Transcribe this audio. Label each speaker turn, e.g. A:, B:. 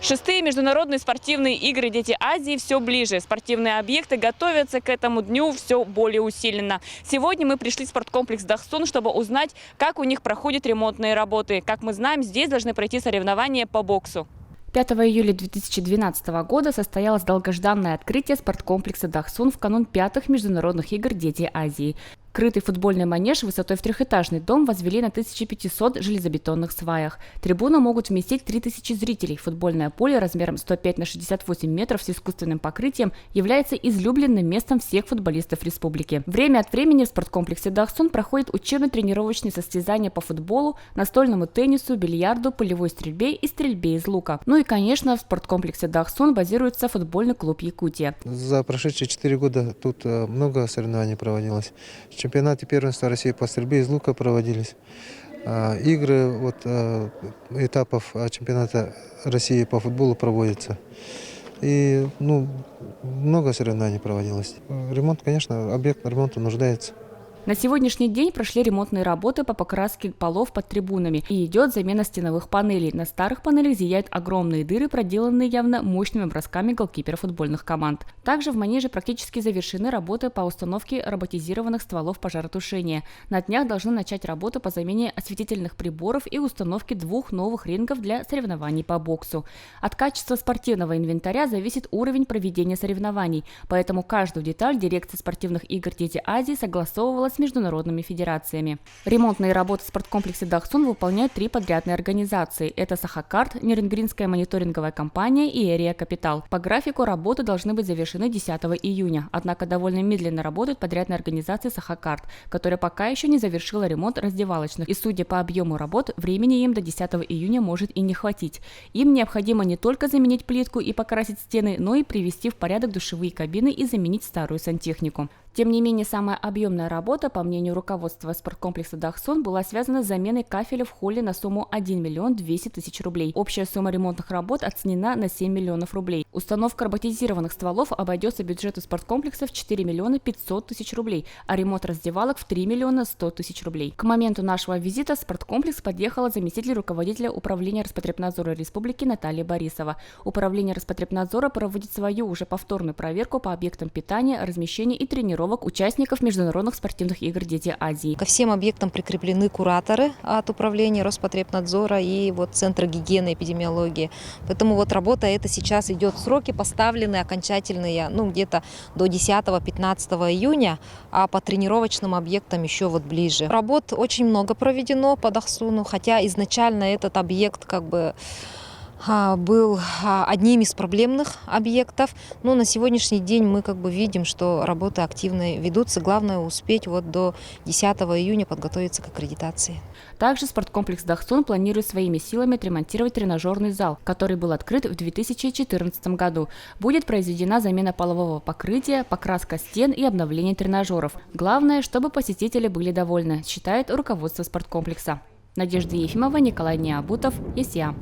A: Шестые международные спортивные игры «Дети Азии» все ближе. Спортивные объекты готовятся к этому дню все более усиленно. Сегодня мы пришли в спорткомплекс «Дахсун», чтобы узнать, как у них проходят ремонтные работы. Как мы знаем, здесь должны пройти соревнования по боксу.
B: 5 июля 2012 года состоялось долгожданное открытие спорткомплекса «Дахсун» в канун 5-х международных игр «Дети Азии». Крытый футбольный манеж высотой в трехэтажный дом возвели на 1500 железобетонных сваях. Трибуны могут вместить 3000 зрителей. Футбольное поле размером 105 на 68 метров с искусственным покрытием является излюбленным местом всех футболистов республики. Время от времени в спорткомплексе «Дахсун» проходят учебно-тренировочные состязания по футболу, настольному теннису, бильярду, полевой стрельбе и стрельбе из лука. Ну и, конечно, в спорткомплексе «Дахсун» базируется футбольный клуб «Якутия».
C: За прошедшие 4 года тут много соревнований проводилось. Чемпионаты первенства России по стрельбе из лука проводились. Игры этапов чемпионата России по футболу проводятся. И много соревнований проводилось. Ремонт, конечно, объект ремонта нуждается.
B: На сегодняшний день прошли ремонтные работы по покраске полов под трибунами и идет замена стеновых панелей. На старых панелях зияют огромные дыры, проделанные явно мощными бросками голкиперов футбольных команд. Также в манеже практически завершены работы по установке роботизированных стволов пожаротушения. На днях должны начать работу по замене осветительных приборов и установке 2 новых рингов для соревнований по боксу. От качества спортивного инвентаря зависит уровень проведения соревнований, поэтому каждую деталь дирекция спортивных игр «Дети Азии» согласовывала с международными федерациями. Ремонтные работы в спорткомплексе «Дахсун» выполняют 3 подрядные организации. Это «Сахакарт», Нерюнгринская мониторинговая компания и «Эрия Капитал». По графику работы должны быть завершены 10 июня. Однако довольно медленно работает подрядная организация «Сахакарт», которая пока еще не завершила ремонт раздевалочных. И судя по объему работ, времени им до 10 июня может и не хватить. Им необходимо не только заменить плитку и покрасить стены, но и привести в порядок душевые кабины и заменить старую сантехнику. Тем не менее, самая объемная работа, по мнению руководства спорткомплекса «Дахсун», была связана с заменой кафеля в холле на сумму 1 миллион 200 тысяч рублей. Общая сумма ремонтных работ оценена на 7 миллионов рублей. Установка роботизированных стволов обойдется бюджету спорткомплекса в 4 миллиона 500 тысяч рублей, а ремонт раздевалок в 3 миллиона 100 тысяч рублей. К моменту нашего визита в спорткомплекс подъехала заместитель руководителя управления Роспотребнадзора Республики Наталья Борисова. Управление Роспотребнадзора проводит свою уже повторную проверку по объектам питания, размещения и тренировок участников международных спортивных игр «Дети Азии».
D: Ко всем объектам прикреплены кураторы от управления Роспотребнадзора и Центра гигиены и эпидемиологии. Поэтому работа эта сейчас идет. Сроки поставлены окончательные, где-то до 10-15 июня, а по тренировочным объектам еще ближе. Работ очень много проведено по Дахсуну, хотя изначально этот объект был одним из проблемных объектов, но на сегодняшний день мы видим, что работы активно ведутся. Главное успеть до 10 июня подготовиться к аккредитации.
B: Также спорткомплекс «Дахсун» планирует своими силами отремонтировать тренажерный зал, который был открыт в 2014 году. Будет произведена замена полового покрытия, покраска стен и обновление тренажеров. Главное, чтобы посетители были довольны, считает руководство спорткомплекса. Надежда Ефимова, Николай Необутов, ЕСЯ.